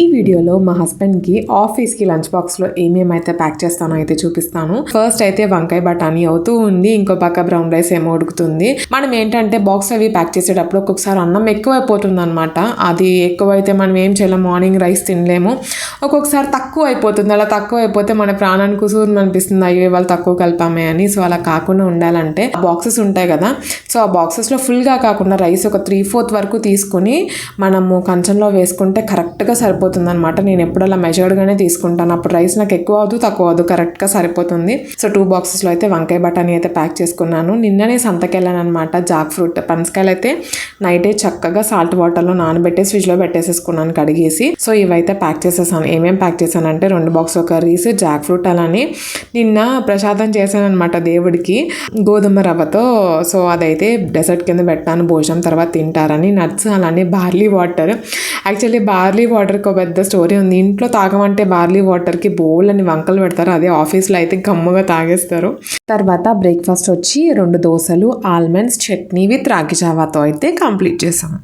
ఈ వీడియోలో మా హస్బెండ్కి ఆఫీస్కి లంచ్ బాక్స్లో ఏమేమైతే ప్యాక్ చేస్తానో అయితే చూపిస్తాను. ఫస్ట్ అయితే వంకాయ బఠానీ అవుతూ ఉంది, ఇంకో పక్క బ్రౌన్ రైస్ ఏమో ఉడుకుతుంది. మనం ఏంటంటే బాక్స్ అవి ప్యాక్ చేసేటప్పుడు ఒక్కొక్కసారి అన్నం ఎక్కువైపోతుంది అనమాట. అది ఎక్కువైతే మనం ఏం చేయలేం, మార్నింగ్ రైస్ తినలేము. ఒక్కొక్కసారి తక్కువ అయిపోతుంది. అలా తక్కువ అయిపోతే మన ప్రాణానికి కుసూరు అనిపిస్తుంది, అయ్యో వాళ్ళు తక్కువ కలిపామే అని. సో అలా కాకుండా ఉండాలంటే బాక్సెస్ ఉంటాయి కదా, సో ఆ బాక్సెస్లో ఫుల్గా కాకుండా రైస్ ఒక 3/4 వరకు తీసుకొని మనము కంచంలో వేసుకుంటే కరెక్ట్గా సరిపోతుంది అనమాట. నేను ఎప్పుడు అలా మెజర్డ్గానే తీసుకుంటాను. అప్పుడు రైస్ నాకు ఎక్కువ అవదు తక్కువ అవదు, కరెక్ట్గా సరిపోతుంది. సో 2 బాక్సెస్లో అయితే వంకాయ బఠానీ అయితే ప్యాక్ చేసుకున్నాను. నిన్ననే సంతకెళ్ళాను అనమాట. జాక్ ఫ్రూట్ పనసకాయలు అయితే నైటే చక్కగా సాల్ట్ వాటర్లో నానబెట్టేసి ఫ్రిడ్జ్లో పెట్టేసేసుకున్నాను కడిగేసి. సో ఇవైతే ప్యాక్ చేసేసాను. ఏమేమి ప్యాక్ చేశానంటే 2 బాక్స్ కర్రీస్, జాక్ ఫ్రూట్, అలానే నిన్న ప్రసాదం చేశాను అనమాట దేవుడికి గోధుమ రవ్వతో. సో అదైతే డెసర్ట్ కింద పెట్టాను, భోజనం తర్వాత తింటారని. నట్స్ అలానే బార్లీ వాటర్. యాక్చువల్లీ బార్లీ వాటర్కి ఒక పెద్ద స్టోరీ ఉంది. ఇంట్లో తాగమంటే బార్లీ వాటర్కి బోల్ అని వంకలు పెడతారు, అదే ఆఫీస్లో అయితే గమ్ముగా తాగేస్తారు. తర్వాత బ్రేక్ఫాస్ట్ వచ్చి 2 దోశలు, ఆల్మండ్స్, చట్నీ విత్ రాగి జావాతో అయితే కంప్లీట్ చేసాం.